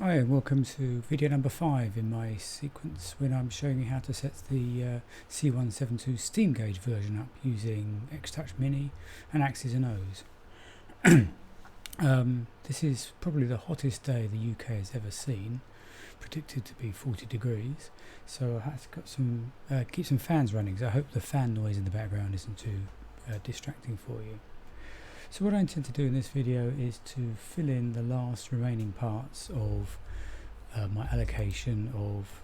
Hi and welcome to video number 5 in my sequence when I'm showing you how to set the C172 Steam gauge version up using X-Touch Mini and Axes and O's. This is probably the hottest day the UK has ever seen, predicted to be 40 degrees, so I have to keep some fans running, so I hope the fan noise in the background isn't too distracting for you. So what I intend to do in this video is to fill in the last remaining parts of my allocation of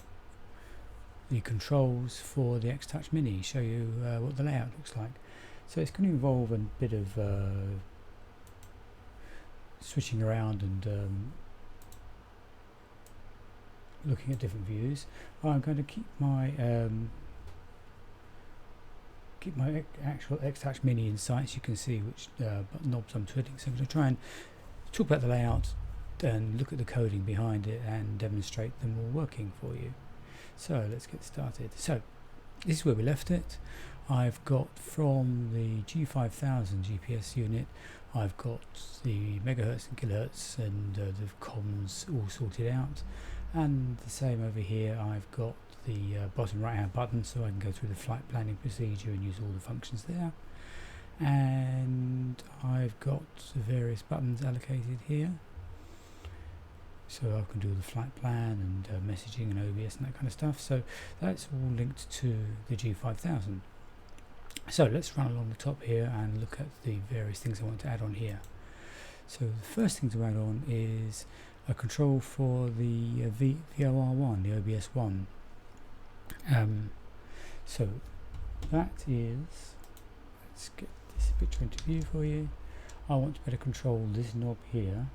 the controls for the X-Touch Mini, show you what the layout looks like. So it's going to involve a bit of switching around and looking at different views. I'm going to keep my actual X-Touch Mini in sight, so you can see which knobs I'm twiddling. So I'm going to try and talk about the layout and look at the coding behind it and demonstrate them all working for you. So let's get started. So this is where we left it. I've got from the G5000 GPS unit, I've got the megahertz and kilohertz and the comms all sorted out, and the same over here. I've got the bottom right hand button so I can go through the flight planning procedure and use all the functions there, and I've got the various buttons allocated here, so I can do the flight plan and messaging and OBS and that kind of stuff. So that's all linked to the G5000. So let's run along the top here and look at the various things I want to add on here. So the first thing to add on is a control for the VOR1, the OBS1. So that is, let's get this picture into view for you. I want to better control this knob here,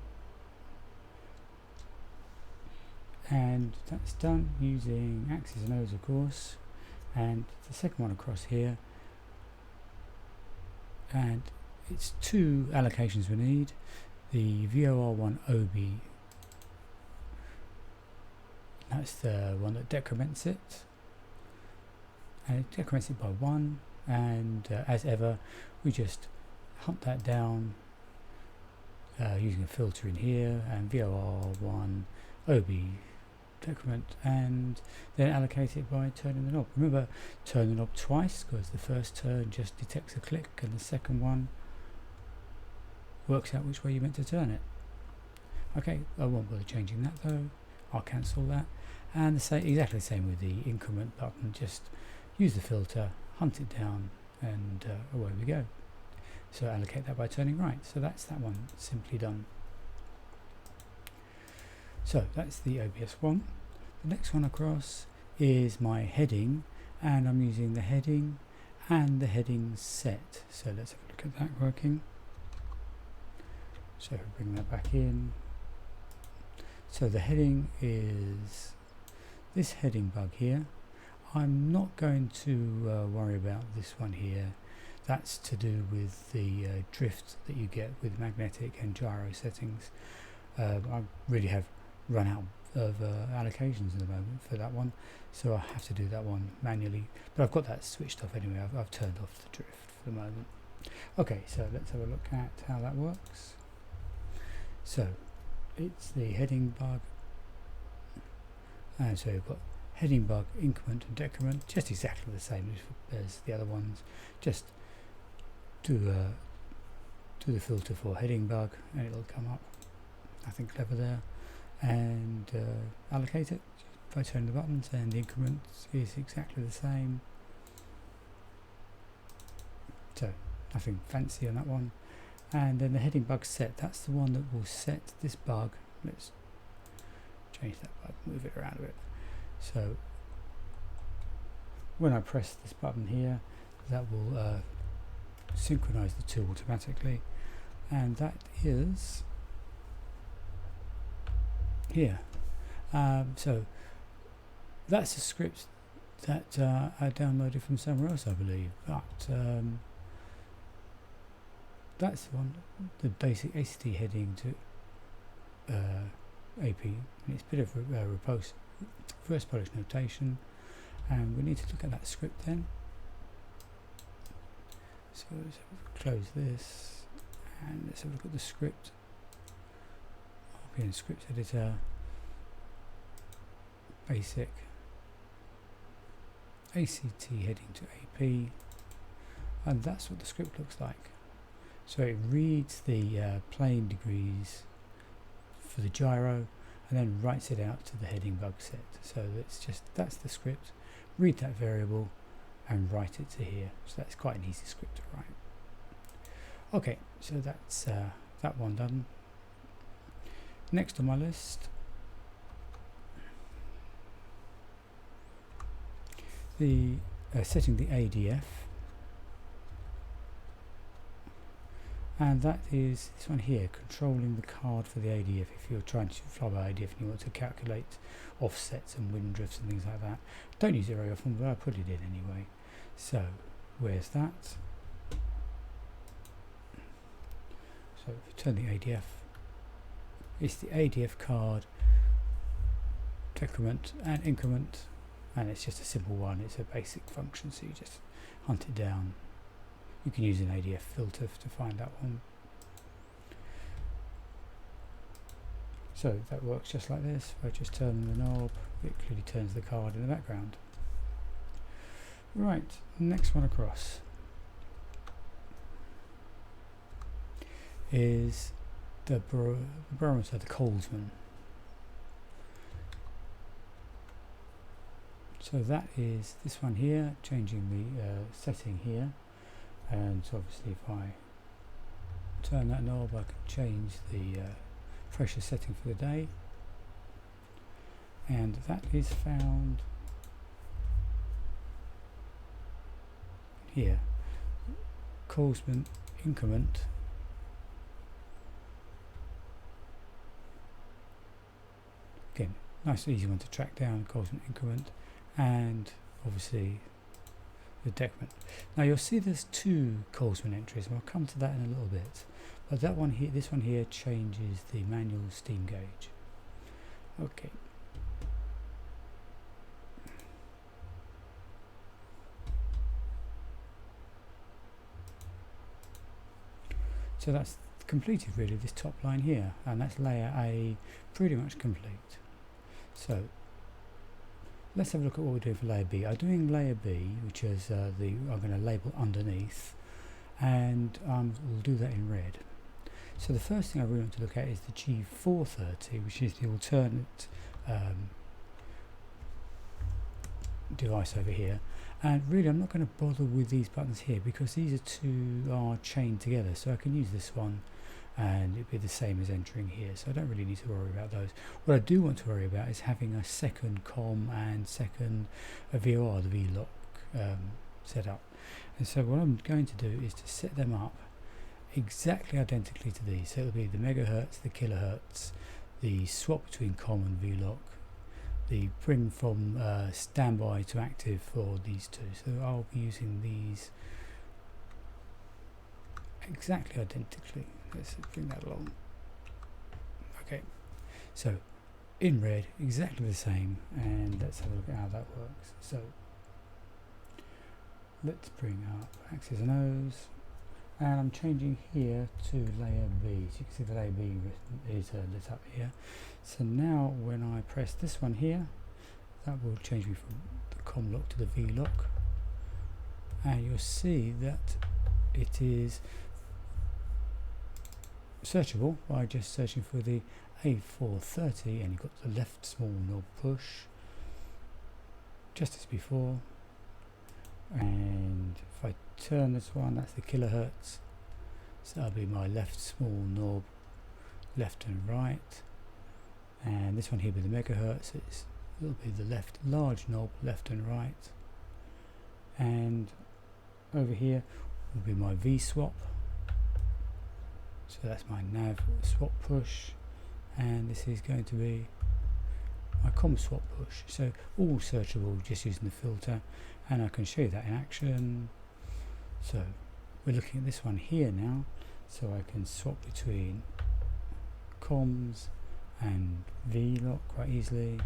and that's done using Axes and O's, of course, and the second one across here, and it's two allocations we need. The VOR1 OB, that's the one that decrements it, and it decrements it by 1, and as ever we just hunt that down using a filter in here, and VOR1 OB decrement, and then allocate it by turning the knob. Remember, turn the knob twice because the first turn just detects a click and the second one works out which way you meant to turn it. Okay, I won't bother changing that though, I'll cancel that. And exactly the same with the increment button, just use the filter, hunt it down, and away we go. So allocate that by turning right. So that's that one simply done. So that's the OBS one. The next one across is my heading, and I'm using the heading and the heading set. So let's have a look at that working. So bring that back in. So the heading is this heading bug here. I'm not going to worry about this one here. That's to do with the drift that you get with magnetic and gyro settings. I really have run out of allocations at the moment for that one, so I have to do that one manually, but I've got that switched off anyway. I've turned off the drift for the moment. Okay, so let's have a look at how that works. So it's the heading bug, and so you've got heading bug, increment and decrement, just exactly the same as the other ones. Just do the filter for heading bug and it'll come up. Nothing clever there. And allocate it by turning the buttons, and the increment is exactly the same. So nothing fancy on that one. And then the heading bug set, that's the one that will set this bug. Let's change that bug, move it around a bit. So when I press this button here, that will synchronize the two automatically, and that is here. So that's a script that I downloaded from somewhere else, I believe, but that's the one, the basic ACT heading to AP, and it's a bit of reverse Polish notation, and we need to look at that script then. So let's close this and let's have a look at the script. I'll be in script editor, basic ACT heading to AP, and that's what the script looks like. So it reads the plane degrees for the gyro and then writes it out to the heading bug set. So that's the script. Read that variable and write it to here. So that's quite an easy script to write. Okay, so that's that one done. Next on my list, the setting the ADF, and that is this one here, controlling the card for the ADF. If you're trying to fly by ADF and you want to calculate offsets and wind drifts and things like that, don't use it very often, but I put it in anyway. So where's that? So if you turn the ADF, it's the ADF card, decrement and increment, and it's just a simple one. It's a basic function, so you just hunt it down. You can use an ADF filter to find that one. So that works just like this. If I just turn the knob, it clearly turns the card in the background. Right, next one across is the barometer, the Colesman. So that is this one here, changing the setting here, and so obviously if I turn that knob I can change the pressure setting for the day, and that is found here, Colesman increment. Again, nice easy one to track down, Colesman increment, and obviously the decrement. Now you'll see there's two Colesman entries, and I'll come to that in a little bit, but that one here, this one here, changes the manual steam gauge. Okay. So that's completed really, this top line here, and that's layer A pretty much complete. So let's have a look at what we're doing for layer B. I'm doing layer B, which is I'm going to label underneath, and we'll do that in red. So the first thing I really want to look at is the G430, which is the alternate device over here. And really I'm not going to bother with these buttons here because these two are chained together, so I can use this one and it'd be the same as entering here, so I don't really need to worry about those. What I do want to worry about is having a second COM and second VOR, the VLOC set up. And so what I'm going to do is to set them up exactly identically to these. So it'll be the megahertz, the kilohertz, the swap between COM and VLOC, the bring from standby to active for these two. So I'll be using these exactly identically. Let's bring that along. Okay, so in red, exactly the same, and let's have a look at how that works. So let's bring up X's and O's, and I'm changing here to layer B. So you can see the layer B is lit up here. So now when I press this one here, that will change me from the COM lock to the V lock, and you'll see that it is searchable by just searching for the A430, and you've got the left small knob push just as before, and if I turn this one, that's the kilohertz, so that'll be my left small knob, left and right, and this one here will be the megahertz, it'll be the left large knob, left and right, and over here will be my V swap. So that's my nav swap push, and this is going to be my COM swap push. So all searchable just using the filter, and I can show you that in action. So we're looking at this one here now, so I can swap between COMs and VLOC quite easily.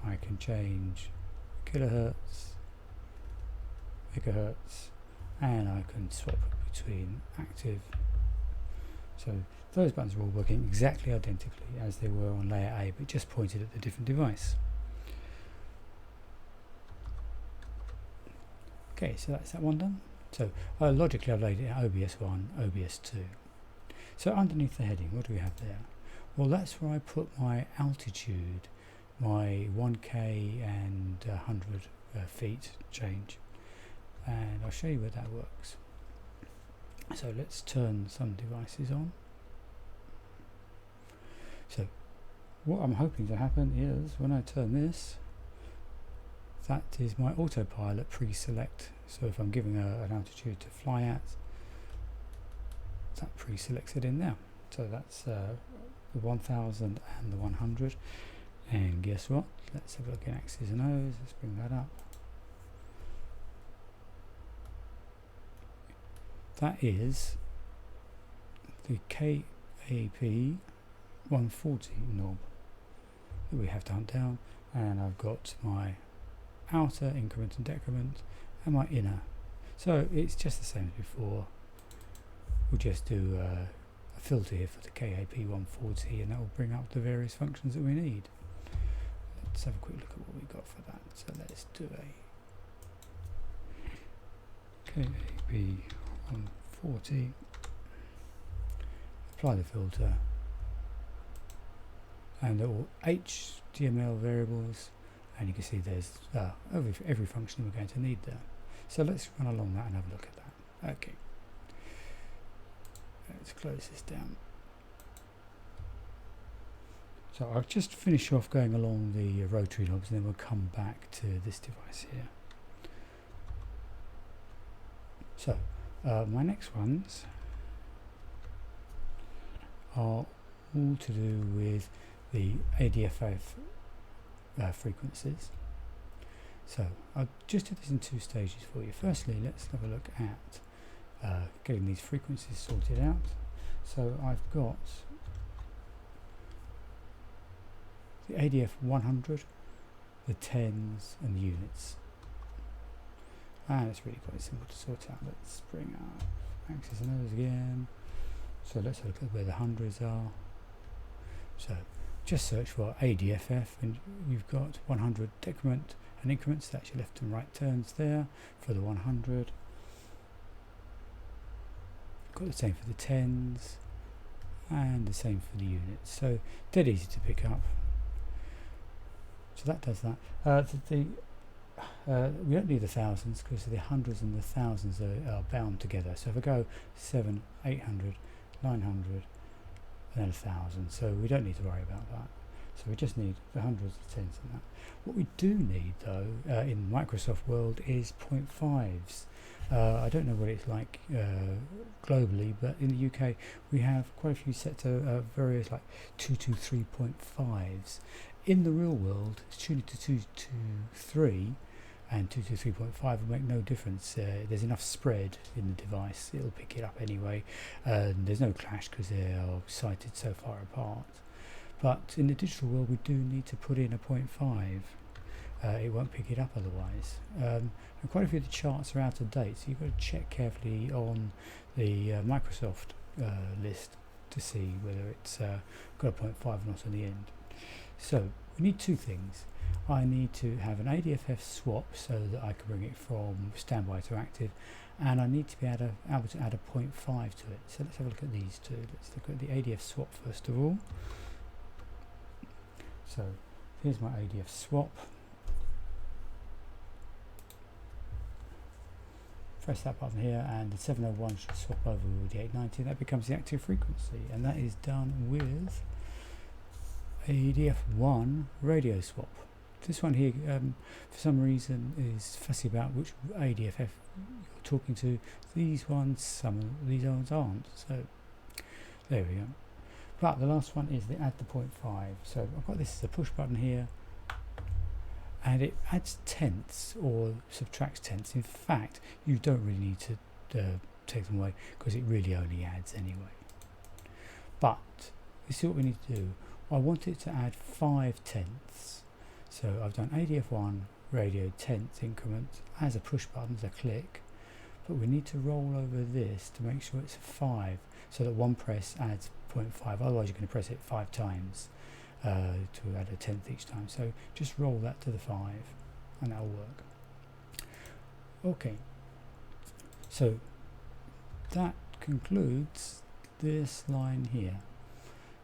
I can change kilohertz, megahertz, and I can swap between active. So those buttons are all working exactly identically as they were on layer A, but just pointed at the different device. Okay, so that's that one done. So logically I've laid it at OBS1, OBS2. So underneath the heading, what do we have there? Well, that's where I put my altitude, my 1K and 100 feet change. And I'll show you where that works. So let's turn some devices on. So what I'm hoping to happen is when I turn this, that is my autopilot pre-select. So if I'm giving an altitude to fly at, that pre-selects it in there. So that's the 1000 and the 100. And guess what? Let's have a look at X's and O's. Let's bring that up. That is the KAP 140 knob that we have to hunt down, and I've got my outer increment and decrement and my inner. So it's just the same as before. We'll just do a filter here for the KAP 140 and that will bring up the various functions that we need. Let's have a quick look at what we got for that. So let's do a KAP 140, apply the filter, and all HTML variables, and you can see there's every function we're going to need there. So let's run along that and have a look at that. Okay, let's close this down. So I'll just finish off going along the rotary knobs and then we'll come back to this device here. So my next ones are all to do with the ADFF frequencies. So I'll just do this in two stages for you. Firstly, let's have a look at getting these frequencies sorted out. So I've got the ADF 100, the tens and the units. And it's really quite simple to sort out. Let's bring up X's and O's again. So let's have a look at where the hundreds are. So just search for ADFF and you've got 100 decrement and increments. That's your left and right turns there for the 100. Got the same for the tens and the same for the units. So dead easy to pick up. So that does that. We don't need the thousands because the hundreds and the thousands are bound together. So if I go 700, 800, 900 and then 1000, so we don't need to worry about that. So we just need the hundreds, the tens and that. What we do need though in Microsoft world is 0.5s. I don't know what it's like globally, but in the UK we have quite a few sets of various like 223.5s. In the real world, it's tuned to 223, and 223.5 will make no difference. There's enough spread in the device, it'll pick it up anyway. There's no clash because they are sited so far apart. But in the digital world, we do need to put in a 0.5. It won't pick it up otherwise. And quite a few of the charts are out of date, so you've got to check carefully on the Microsoft list to see whether it's got a 0.5 or not in the end. So we need two things. I need to have an ADFF swap so that I can bring it from standby to active, and I need to be able to add a 0.5 to it. So let's have a look at these two. Let's look at the ADF swap first of all. So here's my ADF swap. Press that button here and the 701 should swap over with the 890. That becomes the active frequency, and that is done with ADF1 radio swap. This one here for some reason is fussy about which ADFF you're talking to. These ones aren't, so there we go. But the last one is the add the 0.5. So I've got this as a push button here, and it adds tenths or subtracts tenths. In fact, you don't really need to take them away because it really only adds anyway. But this is what we need to do. I want it to add 5 tenths. So I've done ADF1 radio tenth increment as a push button, as a click, but we need to roll over this to make sure it's a 5 so that one press adds 0.5, otherwise you're going to press it 5 times to add a tenth each time. So just roll that to the 5 and that'll work. Okay, so that concludes this line here.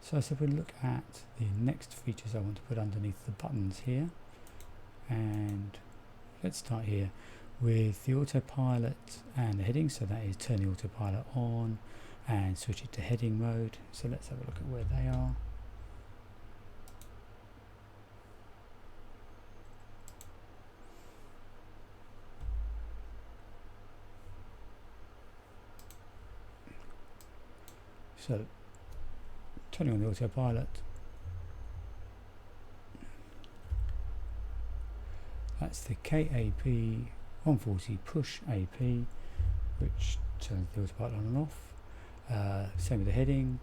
So if we look at the next features I want to put underneath the buttons here, and let's start here with the autopilot and the heading. So that is turn the autopilot on and switch it to heading mode. So let's have a look at where they are. So turning on the autopilot, that's the KAP 140 push AP, which turns the autopilot on and off. Same with the heading.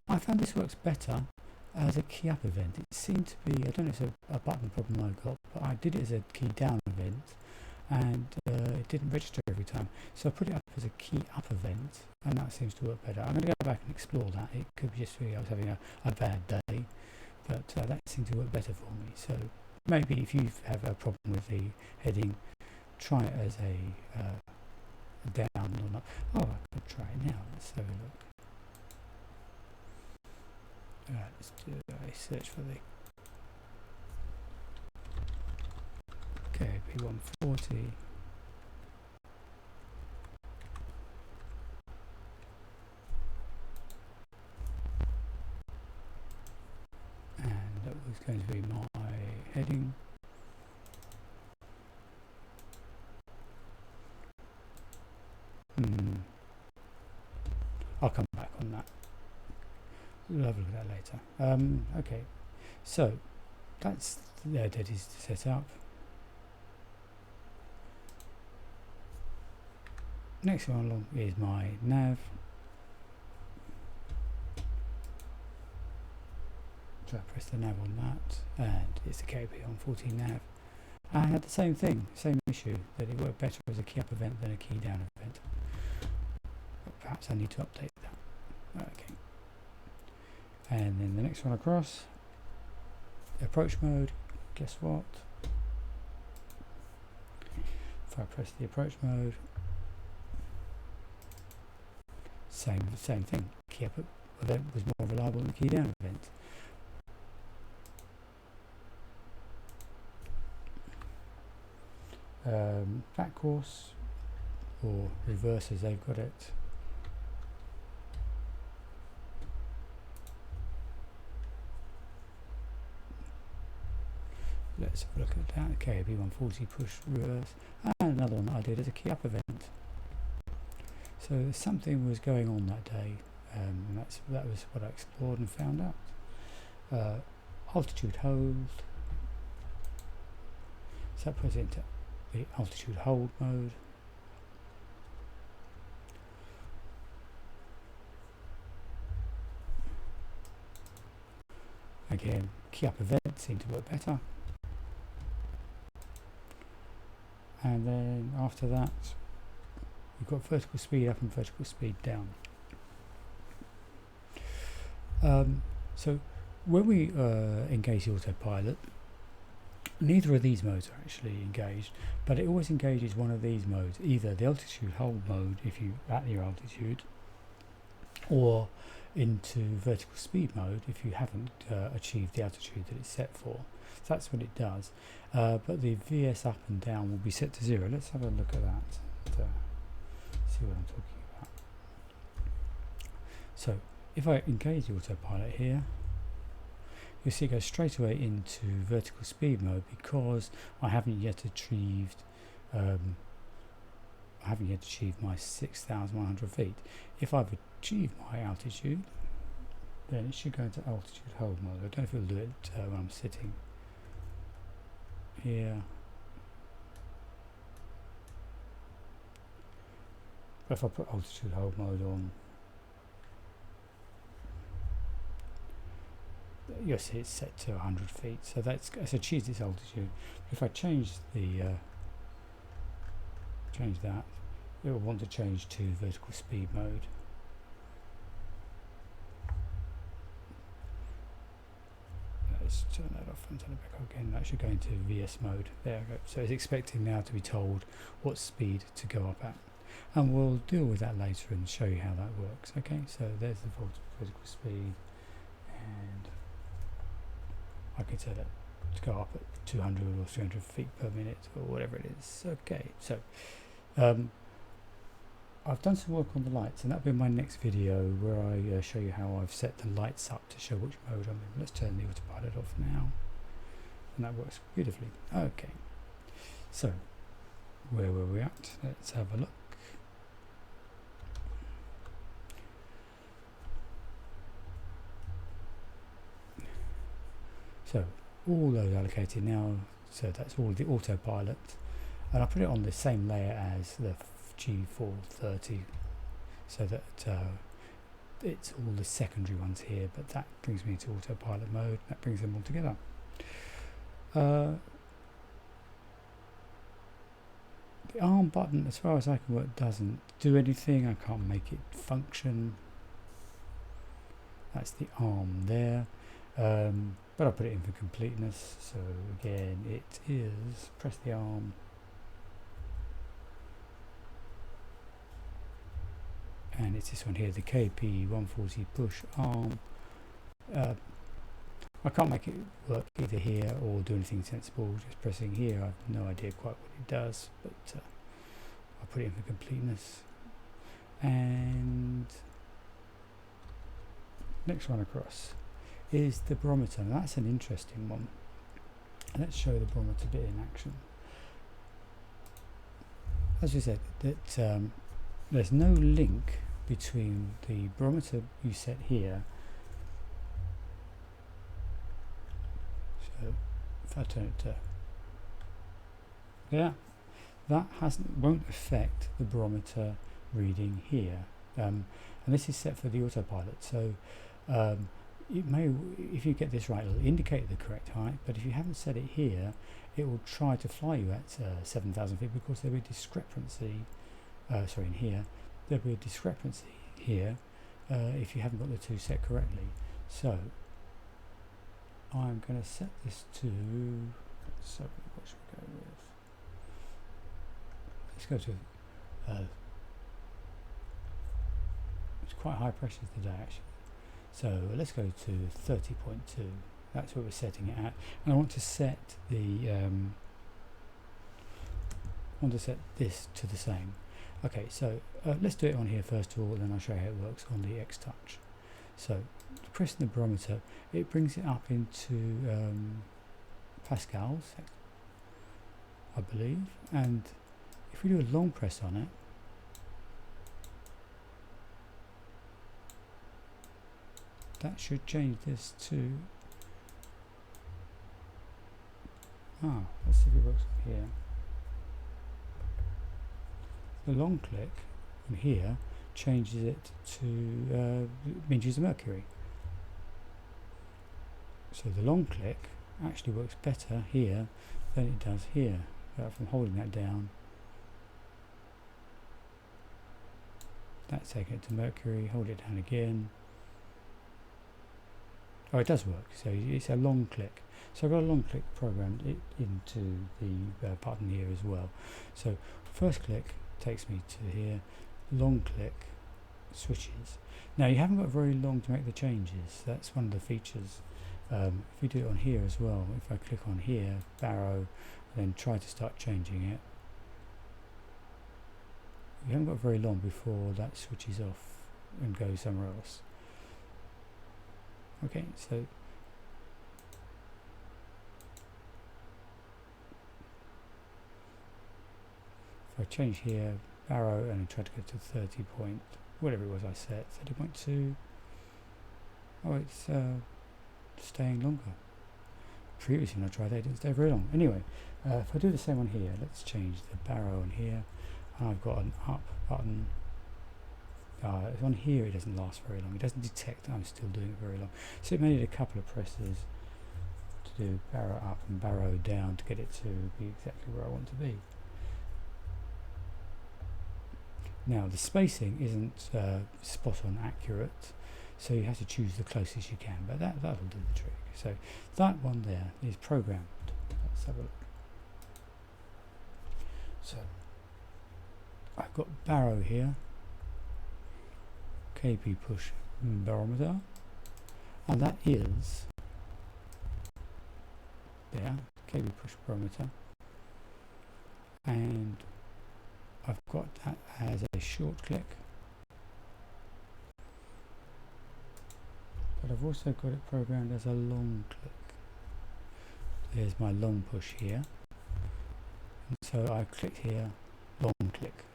I found this works better as a key up event. It seemed to be, I don't know if it's a button problem I got, but I did it as a key down event, and it didn't register every time. So I put it up as a key up event, and that seems to work better. I'm going to go back and explore that. It could be just really I was having a bad day, but that seemed to work better for me. So maybe if you have a problem with the heading, try it as a down or not. Oh, I could try it now. Let's have a look. Let's do a search for the KAP 140. And that was going to be my heading. I'll come back on that. We'll have a look at that later. Okay, so that's that is set up. Next one along is my nav. So I press the nav on that, and it's the KP on 14 nav. I had the same thing, same issue, that it worked better as a key up event than a key down event. But perhaps I need to update that. Okay. And then the next one across, approach mode. Guess what? If I press the approach mode, same thing. Key up event was more reliable than the key down event. Back course or reverse as they've got it. Let's have a look at that. KAP 140 push reverse, and another one that I did as a key up event. So something was going on that day, and that was what I explored and found out. Altitude hold. So that puts it into the altitude hold mode. Again, key up event seemed to work better. And then after that, we've got vertical speed up and vertical speed down. So when we engage the autopilot, neither of these modes are actually engaged, but it always engages one of these modes, either the altitude hold mode if you're at your altitude, or into vertical speed mode if you haven't achieved the altitude that it's set for. So that's what it does. But the VS up and down will be set to 0. Let's have a look at that and see what I'm talking about. So if I engage the autopilot here, you'll see it goes straight away into vertical speed mode because I haven't yet achieved my 6,100 feet. If I've achieved my altitude, then it should go into altitude hold mode. I don't know if it'll do it when I'm sitting here. But if I put altitude hold mode on, you'll see it's set to 100 feet. So it's achieved its altitude. If I change that, it will want to change to vertical speed mode. turn that off and turn it back on again. That should go into VS mode. There we go. So it's expecting now to be told what speed to go up at. And we'll deal with that later and show you how that works. Okay, so there's the physical speed, and I can set it to go up at 200 or 300 feet per minute or whatever it is. Okay, so I've done some work on the lights, and that'll be my next video where I show you how I've set the lights up to show which mode I'm in. Let's turn the autopilot off now, and that works beautifully. Okay, so where were we at? Let's have a look. So all those allocated now, so that's all the autopilot, and I put it on the same layer as the G430, so that it's all the secondary ones here, but that brings me to autopilot mode. That brings them all together. The arm button, as far as I can work, doesn't do anything. I can't make it function. That's the arm there. But I put it in for completeness, so again it is press the arm, and it's this one here, the KP140 push arm. I can't make it work either here or do anything sensible. Just pressing here, I have no idea quite what it does, but I put it in for completeness. And next one across is the barometer, and that's an interesting one. Let's show the barometer bit in action. As we said, that there's no link between the barometer you set here. So if I turn it to there, that won't affect the barometer reading here, and this is set for the autopilot. So it may, if you get this right, it'll indicate the correct height, but if you haven't set it here, it will try to fly you at 7,000 feet, because there'll be a discrepancy, in here, there'll be a discrepancy here if you haven't got the two set correctly. So I'm going to set this to, so what should we go with? Let's go to, it's quite high pressure today actually. So let's go to 30.2. That's what we're setting it at, and I want to set the this to the same. Okay, so let's do it on here first of all, then I'll show you how it works on the X Touch. So pressing the barometer, it brings it up into pascals, I believe, and if we do a long press on it, that should change this to, let's see if it works on here. The long click on here changes it to inches of mercury. So the long click actually works better here than it does here. From holding that down, that's taking it to mercury. Hold it down again. Oh, it does work. So it's a long click. So I've got a long click programmed into the button here as well. So first click takes me to here. Long click switches. Now you haven't got very long to make the changes. That's one of the features. If we do it on here as well, if I click on here, barrow, then try to start changing it, you haven't got very long before that switches off and goes somewhere else. Okay, so if I change here, barrow, and try to go to 30 point, whatever it was I set, 30.2, oh, it's staying longer. Previously when I tried that, it didn't stay very long. Anyway, if I do the same on here, let's change the barrow on here, and I've got an up button. On here it doesn't last very long. It doesn't detect that I'm still doing it very long. So it may need a couple of presses to do barrow up and barrow down to get it to be exactly where I want to be. Now the spacing isn't spot on accurate, so you have to choose the closest you can, but that'll do the trick. So that one there is programmed. Let's have a look. So I've got barrow here, kp push barometer, and that is there, kp push barometer, and I've got that as a short click, but I've also got it programmed as a long click. There's my long push here, and so I click here, long click,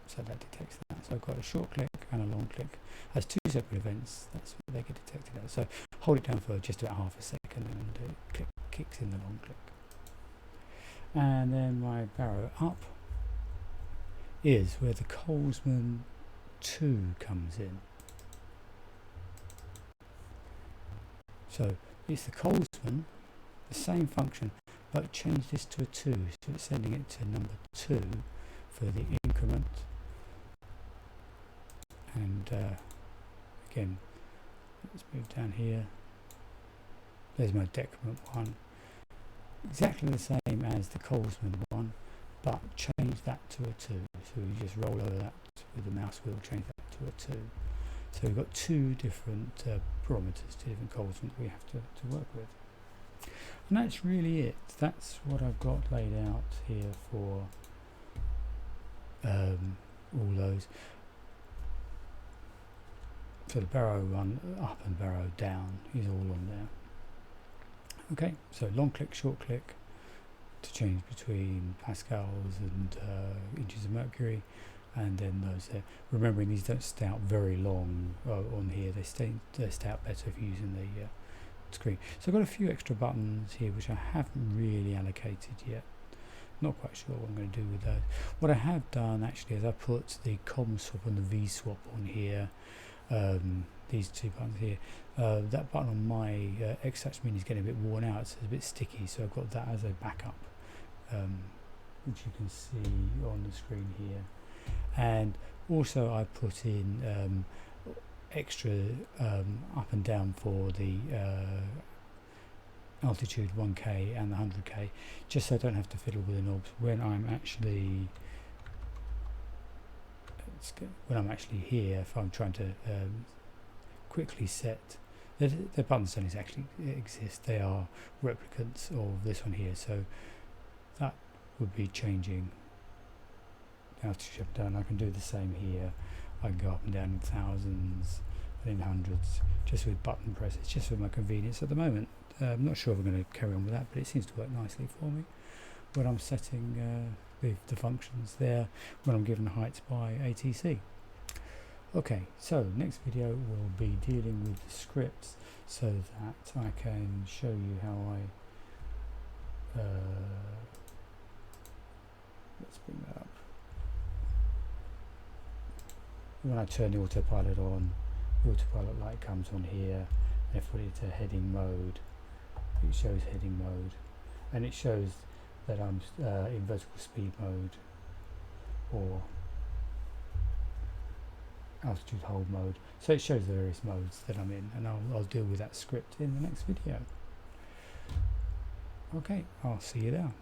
so that detects that. So I've got a short click and a long click as two separate events. That's what they get detected as. So hold it down for just about half a second and it kicks in the long click. And then my barrow up is where the Colesman 2 comes in. So it's the Colesman, the same function, but change this to a 2, so it's sending it to number 2 for the increment. And again, let's move down here. There's my decrement 1, exactly the same as the Colesman 1, but change that to a 2. So you just roll over that with the mouse wheel, change that to a 2. So we've got two different barometers, two different Colesman we have to work with. And that's really it. That's what I've got laid out here for all those. So the barrow run up and barrow down is all on there. Okay, so long click, short click to change between pascals and inches of mercury, and then those there. Remembering these don't stay out very long on here, they stay out better if you're using the screen. So I've got a few extra buttons here which I haven't really allocated yet. Not quite sure what I'm going to do with those. What I have done actually is I put the COM swap and the V swap on here. These two buttons here. That button on my X-Touch Mini is getting a bit worn out, so it's a bit sticky, so I've up that as a backup, which you can see on the screen here. And also I put in extra up and down for the altitude 1K and the 100K, just so I don't have to fiddle with the knobs when I'm actually here. If I'm trying to quickly set, the buttons don't actually exist, they are replicants of this one here, so that would be changing altitude up and down. I can do the same here. I can go up and down in thousands and in hundreds just with button presses, just for my convenience at the moment. I'm not sure if I'm going to carry on with that, but it seems to work nicely for me when I'm setting the functions there when I'm given heights by ATC. Okay, so next video will be dealing with the scripts so that I can show you how I let's bring that up. When I turn the autopilot on, the autopilot light comes on here, and if I put it to heading mode, it shows heading mode, and it shows that I'm in vertical speed mode or altitude hold mode. So it shows the various modes that I'm in, and I'll deal with that script in the next video. Okay, I'll see you there.